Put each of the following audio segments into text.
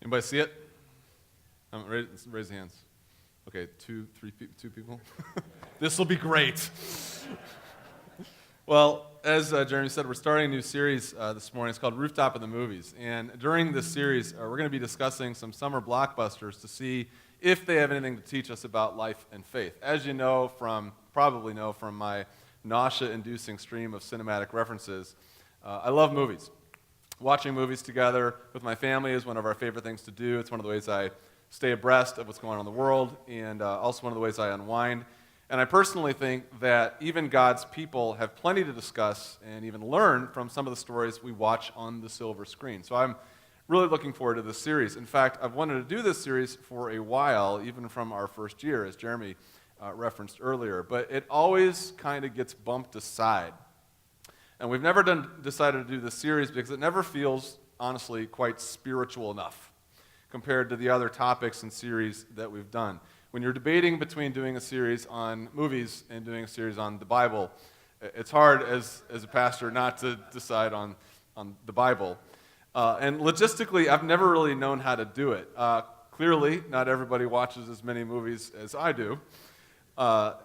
Anybody see it? Raise the hands. Okay, two people. This will be great. Well, as Jeremy said, we're starting a new series this morning. It's called Rooftop in the Movies. And during this series, we're going to be discussing some summer blockbusters to see if they have anything to teach us about life and faith. As you probably know from my nausea-inducing stream of cinematic references, I love movies. Watching movies together with my family is one of our favorite things to do. It's one of the ways I stay abreast of what's going on in the world, and also one of the ways I unwind. And I personally think that even God's people have plenty to discuss and even learn from some of the stories we watch on the silver screen. So I'm really looking forward to this series. In fact, I've wanted to do this series for a while, even from our first year, as Jeremy referenced earlier. But it always kind of gets bumped aside. And we've never decided to do this series because it never feels, honestly, quite spiritual enough compared to the other topics and series that we've done. When you're debating between doing a series on movies and doing a series on the Bible, it's hard as a pastor not to decide on the Bible. And logistically, I've never really known how to do it. Clearly, not everybody watches as many movies as I do.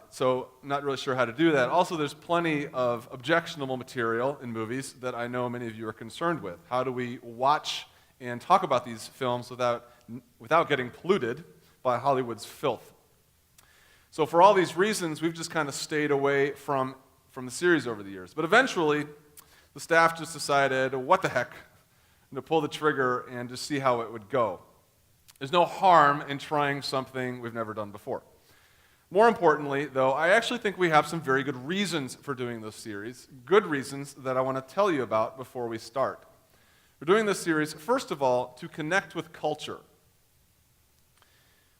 So not really sure how to do that. Also, there's plenty of objectionable material in movies that I know many of you are concerned with. How do we watch and talk about these films without getting polluted by Hollywood's filth? So for all these reasons, we've just kind of stayed away from the series over the years. But eventually, the staff just decided, what the heck, to pull the trigger and just see how it would go. There's no harm in trying something we've never done before. More importantly, though, I actually think we have some very good reasons for doing this series, good reasons that I want to tell you about before we start. We're doing this series, first of all, to connect with culture.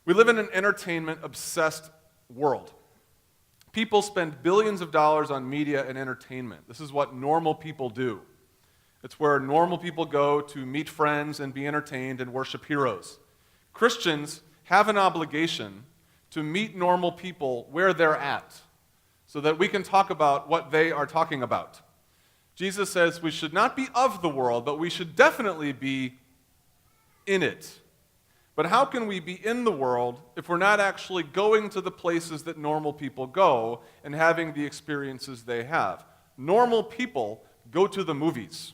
We live in an entertainment-obsessed world. People spend billions of dollars on media and entertainment. This is what normal people do. It's where normal people go to meet friends and be entertained and worship heroes. Christians have an obligation to meet normal people where they're at so that we can talk about what they are talking about. Jesus says we should not be of the world, but we should definitely be in it. But how can we be in the world if we're not actually going to the places that normal people go and having the experiences they have? Normal people go to the movies.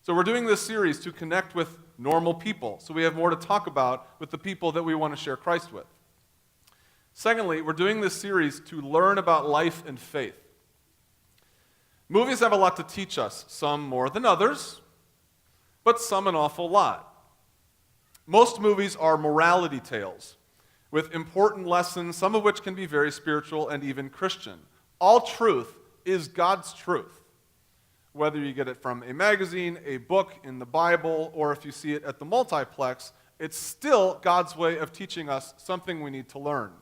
So we're doing this series to connect with normal people, so we have more to talk about with the people that we want to share Christ with. Secondly, we're doing this series to learn about life and faith. Movies have a lot to teach us, some more than others, but some an awful lot. Most movies are morality tales with important lessons, some of which can be very spiritual and even Christian. All truth is God's truth, whether you get it from a magazine, a book, in the Bible, or if you see it at the multiplex, it's still God's way of teaching us something we need to learn.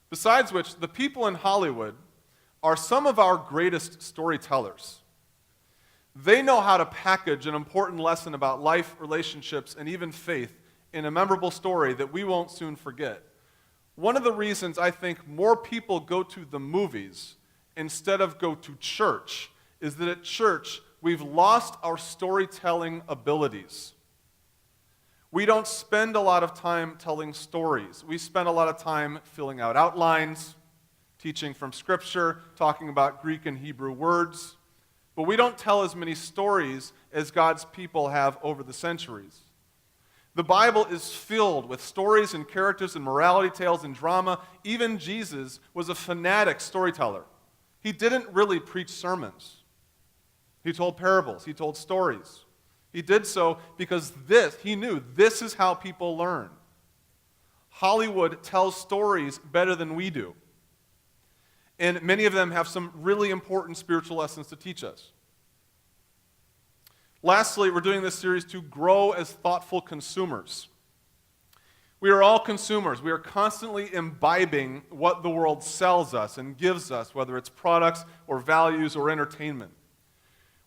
Besides which, the people in Hollywood are some of our greatest storytellers. They know how to package an important lesson about life, relationships, and even faith in a memorable story that we won't soon forget. One of the reasons I think more people go to the movies instead of go to church is that at church, we've lost our storytelling abilities. We don't spend a lot of time telling stories. We spend a lot of time filling out outlines, teaching from Scripture, talking about Greek and Hebrew words. But we don't tell as many stories as God's people have over the centuries. The Bible is filled with stories and characters and morality tales and drama. Even Jesus was a fanatic storyteller. He didn't really preach sermons. He told parables. He told stories. He did so because he knew this is how people learn. Hollywood tells stories better than we do. And many of them have some really important spiritual lessons to teach us. Lastly, we're doing this series to grow as thoughtful consumers. We are all consumers. We are constantly imbibing what the world sells us and gives us, whether it's products or values or entertainment.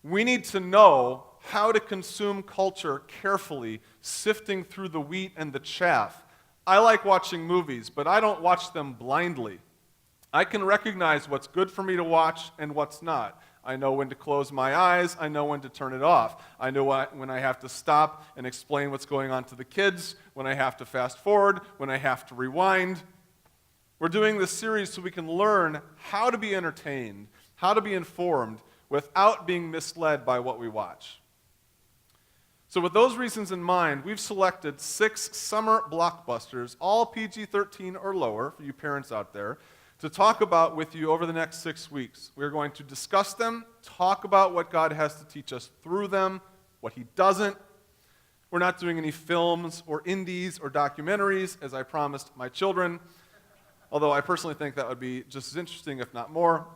We need to know how to consume culture carefully, sifting through the wheat and the chaff. I like watching movies, but I don't watch them blindly. I can recognize what's good for me to watch and what's not. I know when to close my eyes. I know when to turn it off. I know when I have to stop and explain what's going on to the kids, when I have to fast forward, when I have to rewind. We're doing this series so we can learn how to be entertained, how to be informed, without being misled by what we watch. So with those reasons in mind, we've selected 6 summer blockbusters, all PG-13 or lower, for you parents out there, to talk about with you over the next 6 weeks. We're going to discuss them, talk about what God has to teach us through them, what He doesn't. We're not doing any films or indies or documentaries, as I promised my children, although I personally think that would be just as interesting, if not more.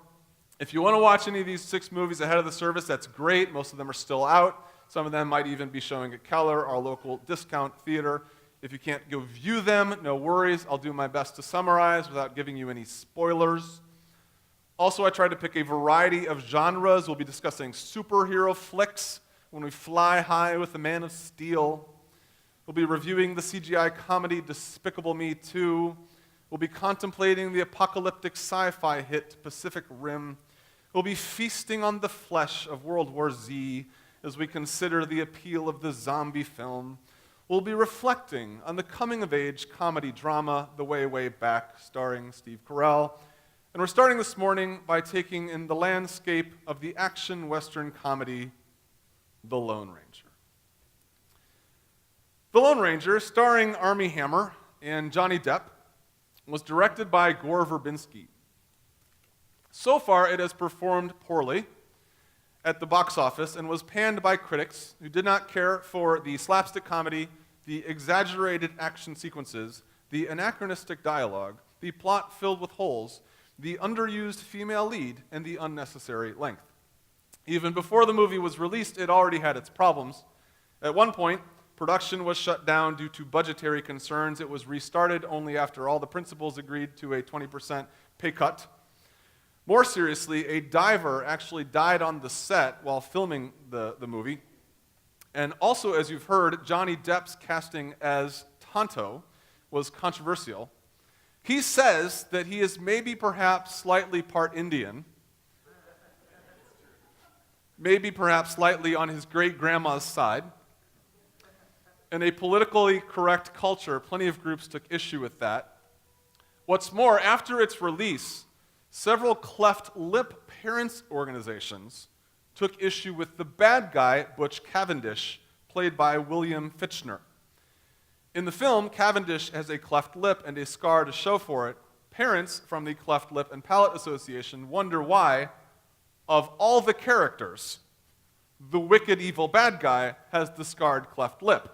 If you want to watch any of these 6 movies ahead of the service, that's great. Most of them are still out. Some of them might even be showing at Keller, our local discount theater. If you can't go view them, no worries. I'll do my best to summarize without giving you any spoilers. Also, I tried to pick a variety of genres. We'll be discussing superhero flicks, When We Fly High with the Man of Steel. We'll be reviewing the CGI comedy Despicable Me 2. We'll be contemplating the apocalyptic sci-fi hit Pacific Rim. We'll be feasting on the flesh of World War Z as we consider the appeal of the zombie film. We'll be reflecting on the coming-of-age comedy drama The Way, Way Back, starring Steve Carell. And we're starting this morning by taking in the landscape of the action Western comedy The Lone Ranger. The Lone Ranger, starring Armie Hammer and Johnny Depp, was directed by Gore Verbinski. So far, it has performed poorly at the box office and was panned by critics who did not care for the slapstick comedy, the exaggerated action sequences, the anachronistic dialogue, the plot filled with holes, the underused female lead, and the unnecessary length. Even before the movie was released, it already had its problems. At one point, production was shut down due to budgetary concerns. It was restarted only after all the principals agreed to a 20% pay cut. More seriously, a diver actually died on the set while filming the movie. And also, as you've heard, Johnny Depp's casting as Tonto was controversial. He says that he is maybe perhaps slightly part Indian, maybe perhaps slightly on his great-grandma's side. In a politically correct culture, plenty of groups took issue with that. What's more, after its release, several cleft lip parents organizations took issue with the bad guy, Butch Cavendish, played by William Fichtner. In the film, Cavendish has a cleft lip and a scar to show for it. Parents from the Cleft Lip and Palate Association wonder why, of all the characters, the wicked evil bad guy has the scarred cleft lip.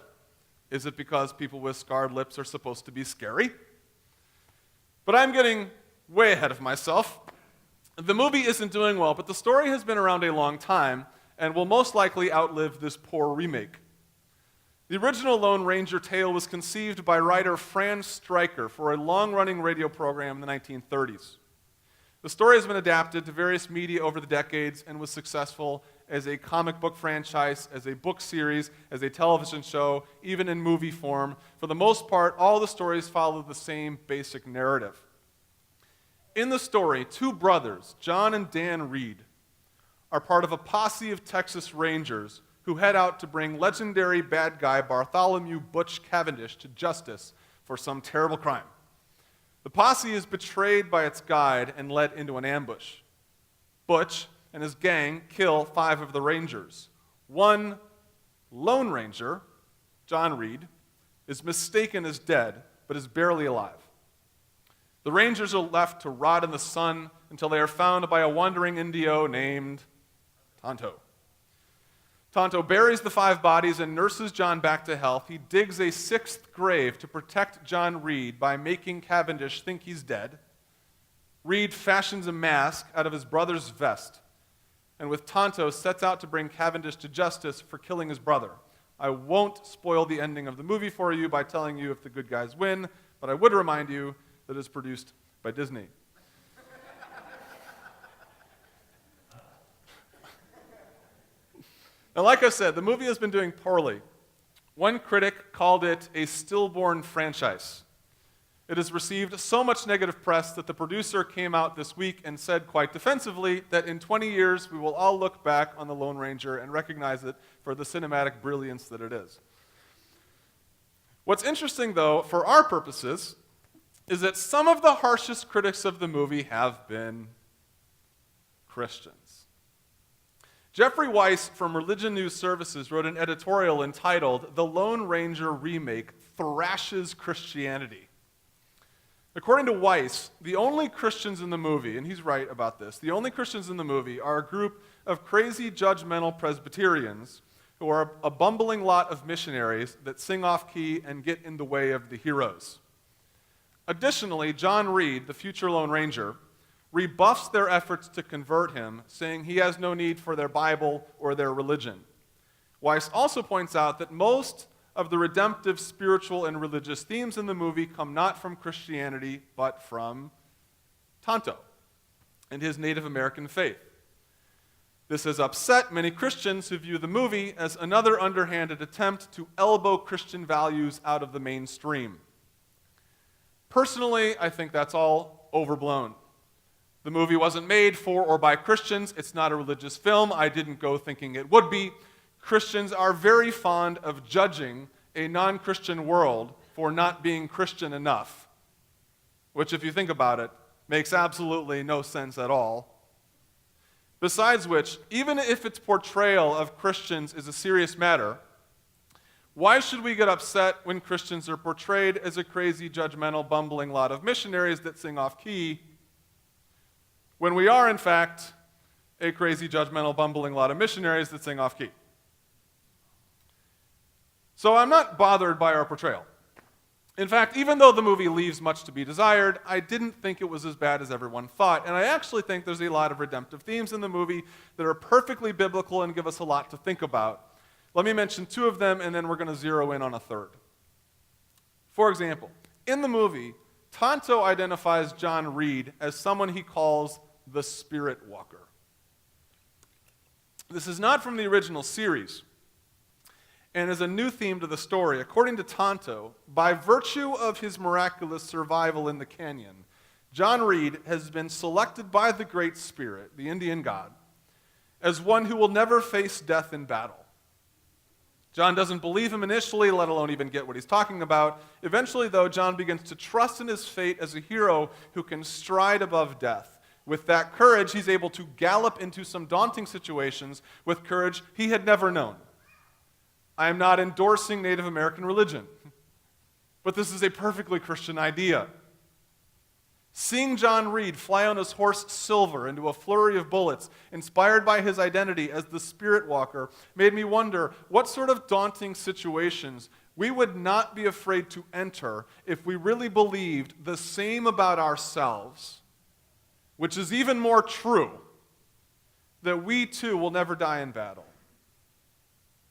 Is it because people with scarred lips are supposed to be scary? But I'm getting way ahead of myself. The movie isn't doing well, but the story has been around a long time and will most likely outlive this poor remake. The original Lone Ranger tale was conceived by writer Fran Stryker for a long-running radio program in the 1930s. The story has been adapted to various media over the decades and was successful as a comic book franchise, as a book series, as a television show, even in movie form. For the most part, all the stories follow the same basic narrative. In the story, 2 brothers, John and Dan Reed, are part of a posse of Texas Rangers who head out to bring legendary bad guy Bartholomew Butch Cavendish to justice for some terrible crime. The posse is betrayed by its guide and led into an ambush. Butch and his gang kill 5 of the Rangers. One Lone Ranger, John Reed, is mistaken as dead, but is barely alive. The Rangers are left to rot in the sun until they are found by a wandering Indio named Tonto. Tonto buries the 5 bodies and nurses John back to health. He digs a 6th grave to protect John Reed by making Cavendish think he's dead. Reed fashions a mask out of his brother's vest, and with Tonto sets out to bring Cavendish to justice for killing his brother. I won't spoil the ending of the movie for you by telling you if the good guys win, but I would remind you that it's produced by Disney. Now, like I said, the movie has been doing poorly. One critic called it a stillborn franchise. It has received so much negative press that the producer came out this week and said quite defensively that in 20 years we will all look back on The Lone Ranger and recognize it for the cinematic brilliance that it is. What's interesting, though, for our purposes, is that some of the harshest critics of the movie have been Christians. Jeffrey Weiss from Religion News Services wrote an editorial entitled "The Lone Ranger Remake Thrashes Christianity." According to Weiss, the only Christians in the movie, and he's right about this, the only Christians in the movie are a group of crazy judgmental Presbyterians who are a bumbling lot of missionaries that sing off-key and get in the way of the heroes. Additionally, John Reed, the future Lone Ranger, rebuffs their efforts to convert him, saying he has no need for their Bible or their religion. Weiss also points out that most of the redemptive spiritual and religious themes in the movie come not from Christianity, but from Tonto and his Native American faith. This has upset many Christians who view the movie as another underhanded attempt to elbow Christian values out of the mainstream. Personally, I think that's all overblown. The movie wasn't made for or by Christians. It's not a religious film. I didn't go thinking it would be. Christians are very fond of judging a non-Christian world for not being Christian enough, which, if you think about it, makes absolutely no sense at all. Besides which, even if its portrayal of Christians is a serious matter, why should we get upset when Christians are portrayed as a crazy, judgmental, bumbling lot of missionaries that sing off-key, when we are, in fact, a crazy, judgmental, bumbling lot of missionaries that sing off-key? So I'm not bothered by our portrayal. In fact, even though the movie leaves much to be desired, I didn't think it was as bad as everyone thought, and I actually think there's a lot of redemptive themes in the movie that are perfectly biblical and give us a lot to think about. Let me mention two of them, and then we're going to zero in on a third. For example, in the movie, Tonto identifies John Reed as someone he calls the Spirit Walker. This is not from the original series, and is a new theme to the story. According to Tonto, by virtue of his miraculous survival in the canyon, John Reed has been selected by the Great Spirit, the Indian god, as one who will never face death in battle. John doesn't believe him initially, let alone even get what he's talking about. Eventually, though, John begins to trust in his fate as a hero who can stride above death. With that courage, he's able to gallop into some daunting situations with courage he had never known. I am not endorsing Native American religion, but this is a perfectly Christian idea. Seeing John Reed fly on his horse Silver into a flurry of bullets, inspired by his identity as the Spirit Walker, made me wonder what sort of daunting situations we would not be afraid to enter if we really believed the same about ourselves, which is even more true, that we too will never die in battle.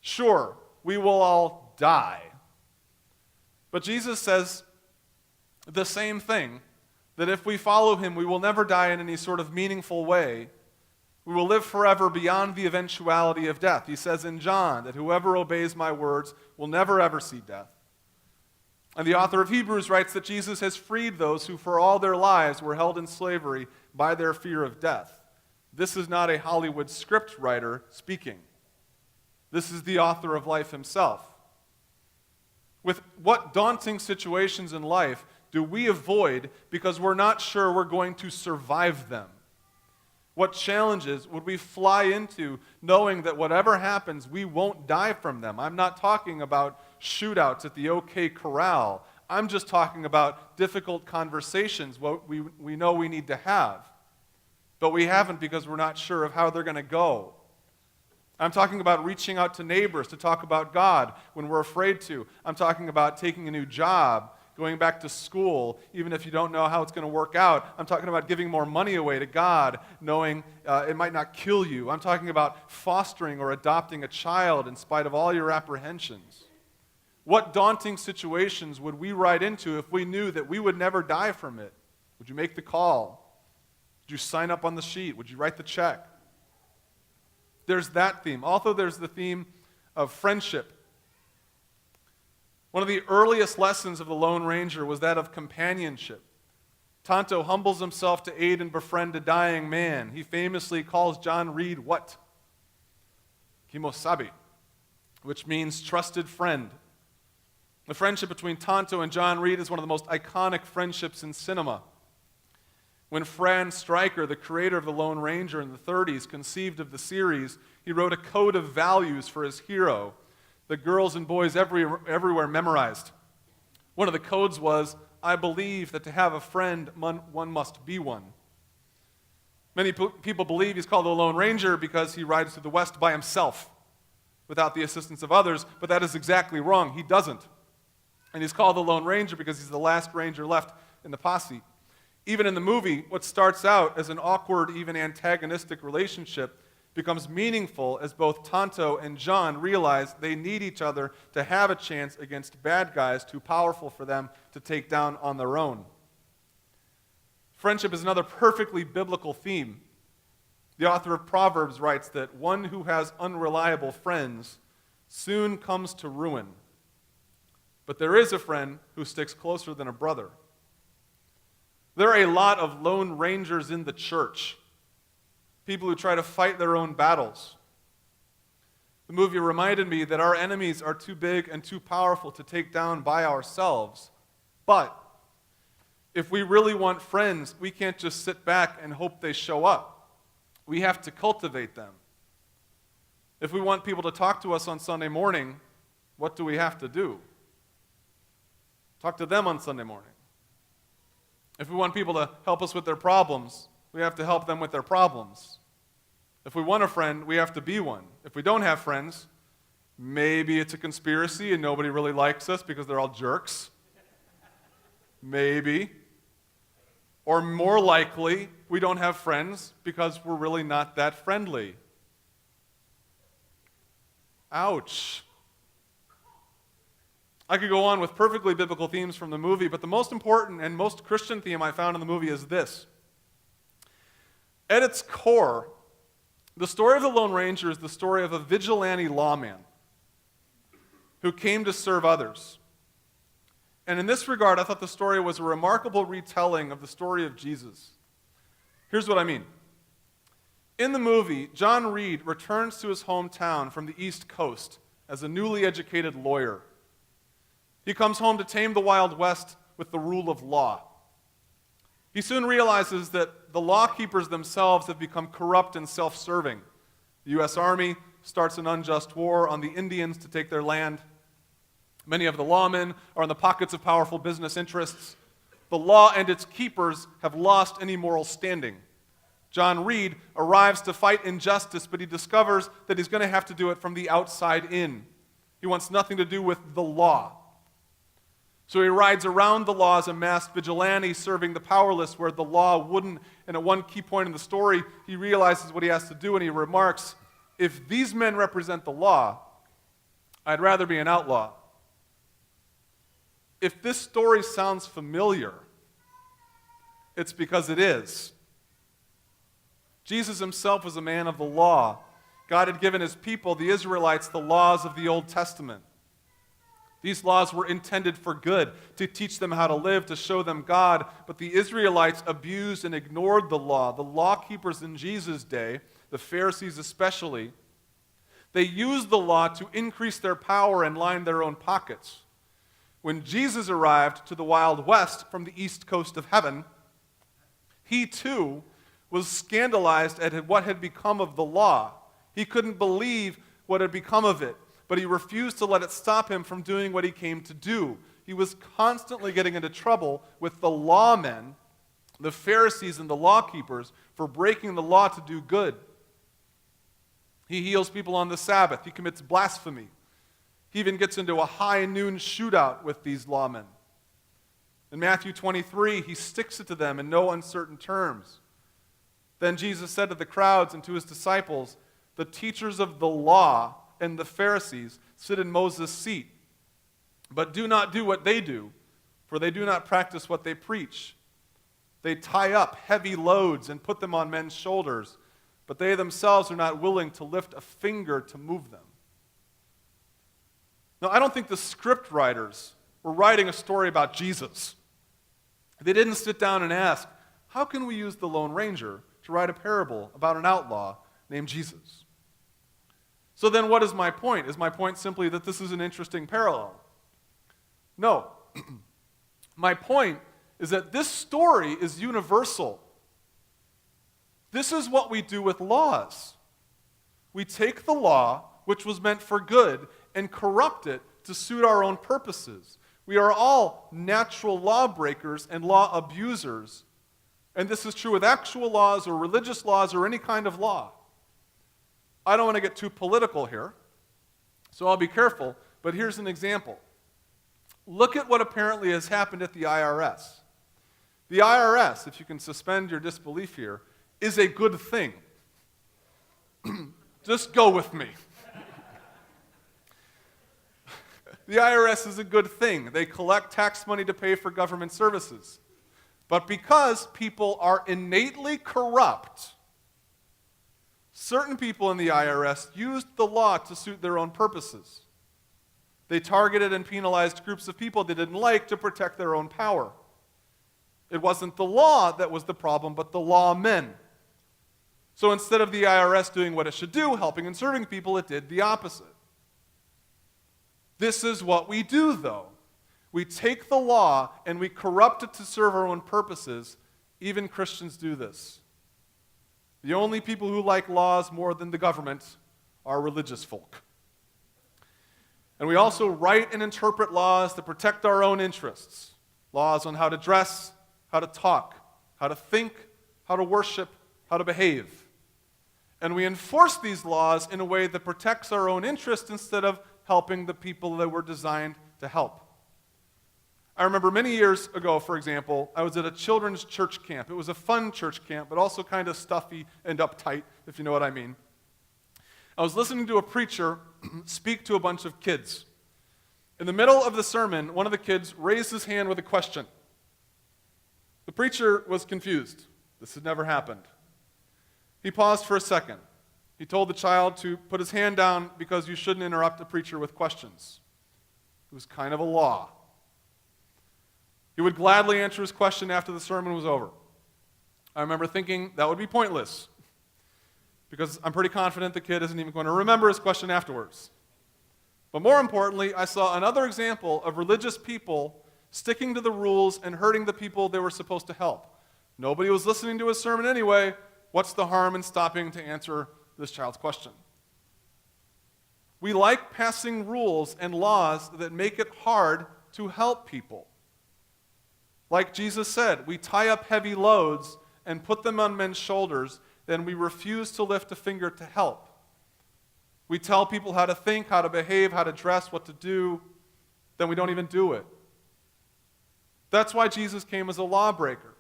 Sure, we will all die. But Jesus says the same thing, that if we follow him, we will never die in any sort of meaningful way. We will live forever beyond the eventuality of death. He says in John that whoever obeys my words will never ever see death. And the author of Hebrews writes that Jesus has freed those who for all their lives were held in slavery by their fear of death. This is not a Hollywood script writer speaking. This is the author of life himself. With what daunting situations in life do we avoid because we're not sure we're going to survive them? What challenges would we fly into knowing that whatever happens, we won't die from them? I'm not talking about shootouts at the OK Corral. I'm just talking about difficult conversations, what we know we need to have. But we haven't because we're not sure of how they're going to go. I'm talking about reaching out to neighbors to talk about God when we're afraid to. I'm talking about taking a new job, going back to school, even if you don't know how it's going to work out. I'm talking about giving more money away to God, knowing it might not kill you. I'm talking about fostering or adopting a child in spite of all your apprehensions. What daunting situations would we ride into if we knew that we would never die from it? Would you make the call? Would you sign up on the sheet? Would you write the check? There's that theme. Also, there's the theme of friendship. One of the earliest lessons of the Lone Ranger was that of companionship. Tonto humbles himself to aid and befriend a dying man. He famously calls John Reed what? Kimosabi, which means trusted friend. The friendship between Tonto and John Reed is one of the most iconic friendships in cinema. When Fran Stryker, the creator of The Lone Ranger in the 30s, conceived of the series, he wrote a code of values for his hero that girls and boys everywhere memorized. One of the codes was, I believe that to have a friend, one must be one. Many people believe he's called the Lone Ranger because he rides through the West by himself, without the assistance of others, but that is exactly wrong. He doesn't. And he's called the Lone Ranger because he's the last ranger left in the posse. Even in the movie, what starts out as an awkward, even antagonistic relationship becomes meaningful as both Tonto and John realize they need each other to have a chance against bad guys too powerful for them to take down on their own. Friendship is another perfectly biblical theme. The author of Proverbs writes that one who has unreliable friends soon comes to ruin. But there is a friend who sticks closer than a brother. There are a lot of lone rangers in the church, people who try to fight their own battles. The movie reminded me that our enemies are too big and too powerful to take down by ourselves. But if we really want friends, we can't just sit back and hope they show up. We have to cultivate them. If we want people to talk to us on Sunday morning, what do we have to do? Talk to them on Sunday morning. If we want people to help us with their problems, we have to help them with their problems. If we want a friend, we have to be one. If we don't have friends, maybe it's a conspiracy and nobody really likes us because they're all jerks. Maybe. Or more likely, we don't have friends because we're really not that friendly. Ouch. I could go on with perfectly biblical themes from the movie, but the most important and most Christian theme I found in the movie is this. At its core, the story of the Lone Ranger is the story of a vigilante lawman who came to serve others. And in this regard, I thought the story was a remarkable retelling of the story of Jesus. Here's what I mean. In the movie, John Reed returns to his hometown from the East Coast as a newly educated lawyer. He comes home to tame the Wild West with the rule of law. He soon realizes that the law keepers themselves have become corrupt and self-serving. The U.S. Army starts an unjust war on the Indians to take their land. Many of the lawmen are in the pockets of powerful business interests. The law and its keepers have lost any moral standing. John Reed arrives to fight injustice, but he discovers that he's going to have to do it from the outside in. He wants nothing to do with the law. So he rides around the law as a masked vigilante, serving the powerless where the law wouldn't. And at one key point in the story, he realizes what he has to do, and he remarks, if these men represent the law, I'd rather be an outlaw. If this story sounds familiar, it's because it is. Jesus himself was a man of the law. God had given his people, the Israelites, the laws of the Old Testament. These laws were intended for good, to teach them how to live, to show them God. But the Israelites abused and ignored the law. The law keepers in Jesus' day, the Pharisees especially, they used the law to increase their power and line their own pockets. When Jesus arrived to the Wild West from the east coast of heaven, he too was scandalized at what had become of the law. He couldn't believe what had become of it. But he refused to let it stop him from doing what he came to do. He was constantly getting into trouble with the lawmen, the Pharisees and the law keepers, for breaking the law to do good. He heals people on the Sabbath. He commits blasphemy. He even gets into a high noon shootout with these lawmen. In Matthew 23, he sticks it to them in no uncertain terms. Then Jesus said to the crowds and to his disciples, the teachers of the law and the Pharisees sit in Moses' seat, but do not do what they do, for they do not practice what they preach. They tie up heavy loads and put them on men's shoulders, but they themselves are not willing to lift a finger to move them. Now, I don't think the script writers were writing a story about Jesus. They didn't sit down and ask, how can we use the Lone Ranger to write a parable about an outlaw named Jesus? So then what is my point? Is my point simply that this is an interesting parallel? No. My point is that this story is universal. This is what we do with laws. We take the law, which was meant for good, and corrupt it to suit our own purposes. We are all natural lawbreakers and law abusers, and this is true with actual laws or religious laws or any kind of law. I don't want to get too political here, so I'll be careful, but here's an example. Look at what apparently has happened at the IRS. The IRS, if you can suspend your disbelief here, is a good thing. Just go with me. The IRS is a good thing. They collect tax money to pay for government services. But because people are innately corrupt, certain people in the IRS used the law to suit their own purposes. They targeted and penalized groups of people they didn't like to protect their own power. It wasn't the law that was the problem, but the lawmen. So instead of the IRS doing what it should do, helping and serving people, it did the opposite. This is what we do, though. We take the law and we corrupt it to serve our own purposes. Even Christians do this. The only people who like laws more than the government are religious folk. And we also write and interpret laws to protect our own interests. Laws on how to dress, how to talk, how to think, how to worship, how to behave. And we enforce these laws in a way that protects our own interests instead of helping the people that we're designed to help. I remember many years ago, for example, I was at a children's church camp. It was a fun church camp, but also kind of stuffy and uptight, if you know what I mean. I was listening to a preacher speak to a bunch of kids. In the middle of the sermon, one of the kids raised his hand with a question. The preacher was confused. This had never happened. He paused for a second. He told the child to put his hand down because you shouldn't interrupt a preacher with questions. It was kind of a law. He would gladly answer his question after the sermon was over. I remember thinking that would be pointless because I'm pretty confident the kid isn't even going to remember his question afterwards. But more importantly, I saw another example of religious people sticking to the rules and hurting the people they were supposed to help. Nobody was listening to his sermon anyway. What's the harm in stopping to answer this child's question? We like passing rules and laws that make it hard to help people. Like Jesus said, we tie up heavy loads and put them on men's shoulders, then we refuse to lift a finger to help. We tell people how to think, how to behave, how to dress, what to do, then we don't even do it. That's why Jesus came as a lawbreaker.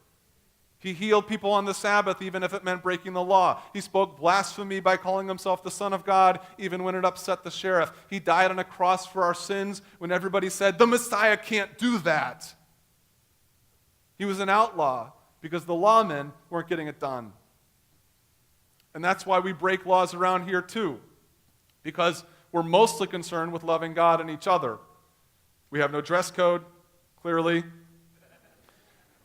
He healed people on the Sabbath, even if it meant breaking the law. He spoke blasphemy by calling himself the Son of God, even when it upset the sheriff. He died on a cross for our sins when everybody said, the Messiah can't do that. He was an outlaw because the lawmen weren't getting it done. And that's why we break laws around here too, because we're mostly concerned with loving God and each other. We have no dress code, clearly.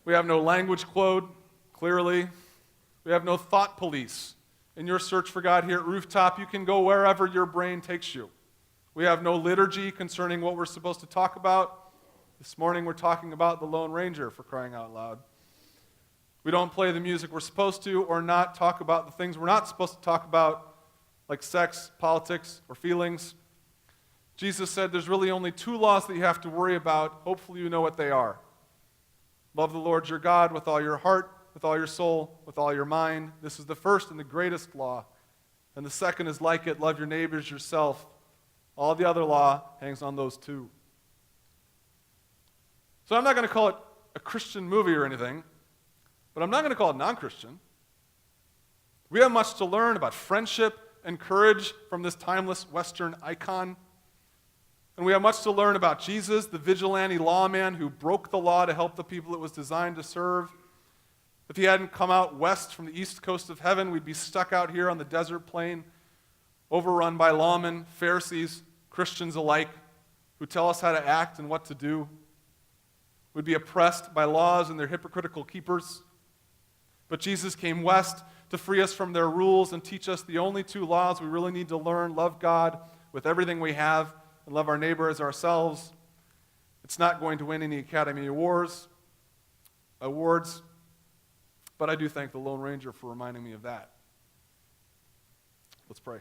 We have no language code, clearly. We have no thought police. In your search for God here at Rooftop, you can go wherever your brain takes you. We have no liturgy concerning what we're supposed to talk about. This morning we're talking about the Lone Ranger, for crying out loud. We don't play the music we're supposed to or not talk about the things we're not supposed to talk about, like sex, politics, or feelings. Jesus said there's really only 2 laws that you have to worry about. Hopefully you know what they are. Love the Lord your God with all your heart, with all your soul, with all your mind. This is the first and the greatest law. And the second is like it, love your neighbors yourself. All the other law hangs on those 2. So I'm not going to call it a Christian movie or anything, but I'm not going to call it non-Christian. We have much to learn about friendship and courage from this timeless Western icon. And we have much to learn about Jesus, the vigilante lawman who broke the law to help the people it was designed to serve. If he hadn't come out west from the east coast of heaven, we'd be stuck out here on the desert plain, overrun by lawmen, Pharisees, Christians alike, who tell us how to act and what to do. We'd be oppressed by laws and their hypocritical keepers. But Jesus came west to free us from their rules and teach us the only two laws we really need to learn: love God with everything we have and love our neighbor as ourselves. It's not going to win any Academy Awards, but I do thank the Lone Ranger for reminding me of that. Let's pray.